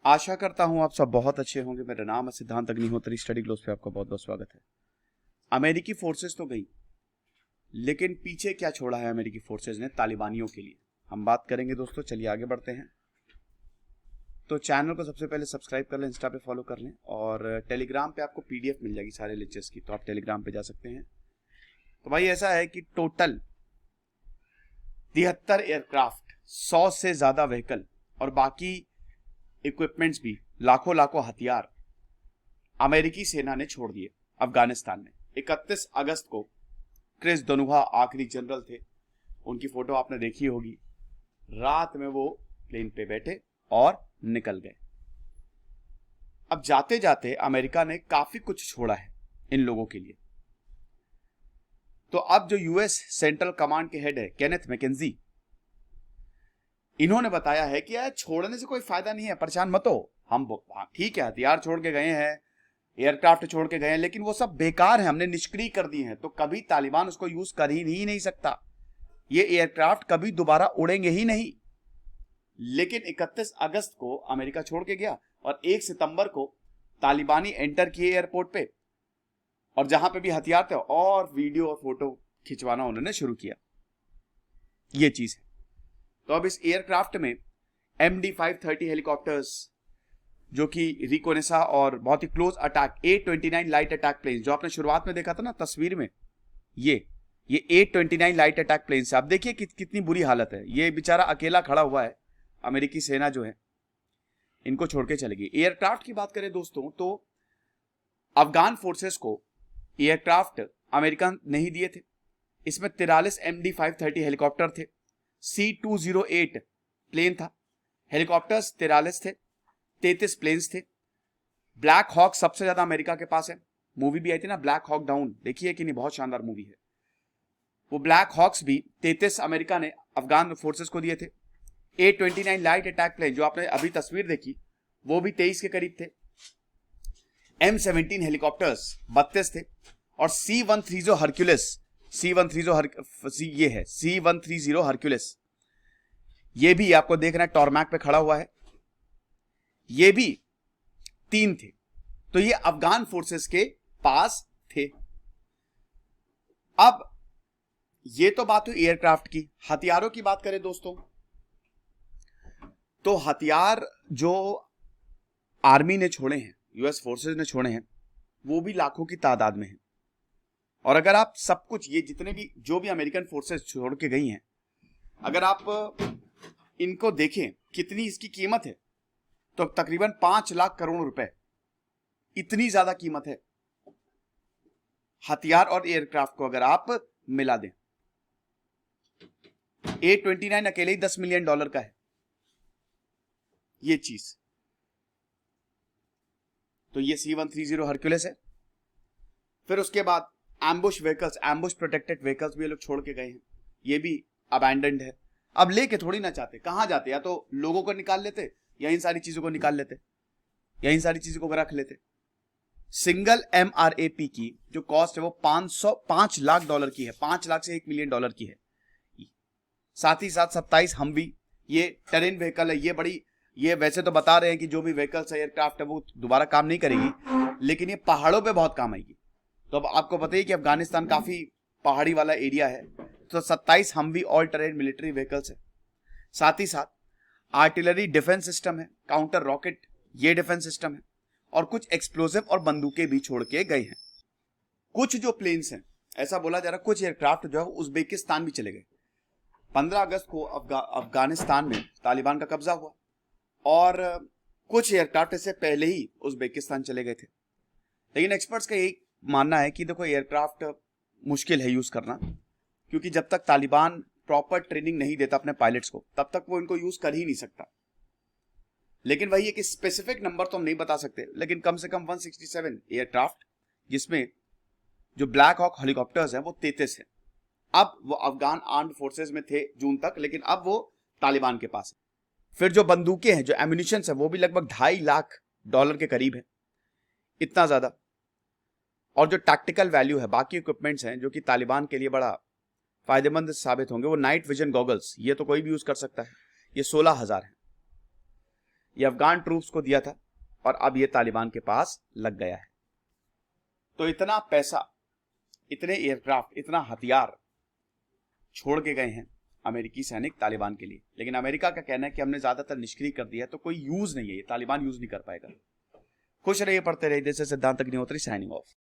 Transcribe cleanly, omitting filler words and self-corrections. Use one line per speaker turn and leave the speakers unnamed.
आशा करता हूं आप सब बहुत अच्छे होंगे। मेरा नाम है सिद्धांत अग्निहोत्री। स्टडी ग्लोस पे आपका बहुत बहुत स्वागत है। अमेरिकी फोर्सेस तो गई, लेकिन पीछे क्या छोड़ा है अमेरिकी फोर्सेस ने तालिबानियों के लिए, हम बात करेंगे दोस्तों। चलिए आगे बढ़ते हैं। तो चैनल को सबसे पहले सब्सक्राइब कर लें, इंस्टा पे फॉलो कर लें, और टेलीग्राम पे आपको पीडीएफ मिल जाएगी सारे लेक्चर्स की, तो आप टेलीग्राम पे जा सकते हैं। तो भाई ऐसा है कि टोटल 73 एयरक्राफ्ट, 100 से ज्यादा व्हीकल और बाकी इक्विपमेंट्स भी, लाखों लाखों हथियार अमेरिकी सेना ने छोड़ दिए अफगानिस्तान में। 31 अगस्त को क्रिस धनोआ आखिरी जनरल थे, उनकी फोटो आपने देखी होगी। रात में वो प्लेन पे बैठे और निकल गए। अब जाते जाते अमेरिका ने काफी कुछ छोड़ा है इन लोगों के लिए। तो अब जो यूएस सेंट्रल कमांड के हेड है केनेथ मैकेंजी, इन्होंने बताया है कि यार छोड़ने से कोई फायदा नहीं है, परेशान मत हो। हम ठीक है, हथियार छोड़ के गए हैं, एयरक्राफ्ट छोड़ के गए हैं, लेकिन वो सब बेकार है, हमने निष्क्रिय कर दिए हैं, तो कभी तालिबान उसको यूज कर ही नहीं सकता। ये एयरक्राफ्ट कभी दोबारा उड़ेंगे ही नहीं। लेकिन 31 अगस्त को अमेरिका छोड़ के गया और 1 सितंबर को तालिबानी एंटर किए एयरपोर्ट पे, और जहां पे भी हथियार थे और वीडियो और फोटो खिंचवाना उन्होंने शुरू किया। ये चीज है। तो अब इस एयरक्राफ्ट में MD-530 हेलीकॉप्टर्स, जो कि रिकोनेसा और बहुत ही close attack A-29 light attack plane, जो आपने शुरुआत में देखा था ना तस्वीर में, ये A-29 लाइट अटैक प्लेन से आप देखिए कितनी बुरी हालत है। ये बेचारा अकेला खड़ा हुआ है, अमेरिकी सेना जो है इनको छोड़ के चलेगी। एयरक्राफ्ट की बात करें दोस्तों, तो अफगान फोर्सेस को एयरक्राफ्ट अमेरिका नहीं दिए थे। इसमें 43 MD-530 हेलीकॉप्टर थे, C-208 प्लेन था, हेलीकॉप्टर्स 43 थे, 33 प्लेन्स थे। ब्लैक हॉक सबसे ज्यादा अमेरिका के पास है। मूवी भी आई थी ना ब्लैक हॉक डाउन, देखिए कि नहीं, बहुत शानदार मूवी है वो। ब्लैक हॉक्स भी 33 अमेरिका ने अफगान फोर्सेस को दिए थे। A-29 लाइट अटैक प्लेन, जो आपने अभी तस्वीर देखी, वो भी 23 के करीब थे। M17 हेलीकॉप्टर्स 32 थे, और C-130 हरक्यूलिस, ये है C-130 हरक्यूलिस, ये भी आपको देखना है टॉरमैक पे खड़ा हुआ है, ये भी 3 थे। तो ये अफगान फोर्सेस के पास थे। अब ये तो बात हुई एयरक्राफ्ट की। हथियारों की बात करें दोस्तों, तो हथियार जो आर्मी ने छोड़े हैं, यूएस फोर्सेस ने छोड़े हैं, वो भी लाखों की तादाद में हैं। और अगर आप सब कुछ, ये जितने भी जो भी अमेरिकन फोर्सेस छोड़ के गई हैं, अगर आप इनको देखें कितनी इसकी कीमत है, तो तकरीबन 5 लाख करोड़ रुपए, इतनी ज्यादा कीमत है हथियार और एयरक्राफ्ट को अगर आप मिला दें। A-29 अकेले ही $10 मिलियन का है ये चीज। तो ये C-130 हरक्यूलिस है। फिर उसके बाद ambush vehicles, ambush protected vehicles भी ये लोग छोड़ के गए हैं, ये भी अबैंडन्ड है। अब लेके थोड़ी ना चाहते, कहां जाते, या तो लोगों को निकाल लेते, या इन सारी चीजों को निकाल लेते, या इन सारी चीजों को रख लेते। सिंगल MRAP की जो कॉस्ट है वो $5 लाख की है, 5 लाख से $1 मिलियन की है। साथ ही साथ 27 हमवी, ये टेरेन व्हीकल है, ये बड़ी, ये वैसे तो बता रहे हैं कि जो भी व्हीकल्स है, एयरक्राफ्ट है, वो दोबारा काम नहीं करेगी, लेकिन ये पहाड़ों पे बहुत काम आएगी। तो अब आपको पता ही कि अफगानिस्तान काफी पहाड़ी वाला एरिया है, तो 27 Humvee all terrain military vehicles है। साथ ही साथ आर्टिलरी डिफेंस सिस्टम है, काउंटर रॉकेट ये डिफेंस सिस्टम है, और कुछ एक्सप्लोसिव और बंदूकें भी छोड़ के गए हैं। कुछ जो प्लेन्स हैं, ऐसा बोला जा रहा है कुछ एयरक्राफ्ट जो है उज्बेकिस्तान भी चले गए। 15 अगस्त को अफगानिस्तान में तालिबान का कब्जा हुआ, और कुछ एयरक्राफ्ट इससे पहले ही उज्बेकिस्तान चले गए थे। लेकिन एक्सपर्ट्स का यही मानना है कि देखो एयरक्राफ्ट मुश्किल है यूज करना, क्योंकि जब तक तालिबान प्रॉपर ट्रेनिंग नहीं देता अपने पायलट्स को, तब तक वो इनको यूज कर ही नहीं सकता। लेकिन वही है कि स्पेसिफिक नंबर तो हम नहीं बता सकते, लेकिन कम से कम 167 एयरक्राफ्ट, जिसमें जो ब्लैक हॉक हेलीकॉप्टर्स हैं वो 33 है। अब वो अफगान आर्म्ड फोर्सेस में थे जून तक, लेकिन अब वो तालिबान के पास है। फिर जो बंदूकें हैं, जो एम्यूनिशन है, वो भी लगभग $2.5 लाख के करीब है, इतना ज्यादा। और जो टैक्टिकल वैल्यू है, बाकी इक्विपमेंट्स हैं जो कि तालिबान के लिए बड़ा फायदेमंद साबित होंगे, वो नाइट विजन गॉगल्स, ये तो कोई भी यूज कर सकता है, ये 16,000 है। ये अफगान ट्रूप्स को दिया था और अब ये तालिबान के पास लग गया है। तो इतना पैसा, इतने एयरक्राफ्ट, इतना हथियार छोड़ के गए हैं अमेरिकी सैनिक तालिबान के लिए, लेकिन अमेरिका का कहना है कि हमने ज्यादातर निष्क्रिय कर दिया, तो कोई यूज नहीं है, ये तालिबान यूज नहीं कर पाएगा। खुश रहिए, पढ़ते रहिए। दिस इज सिद्धांत अग्निहोत्री साइनिंग ऑफ।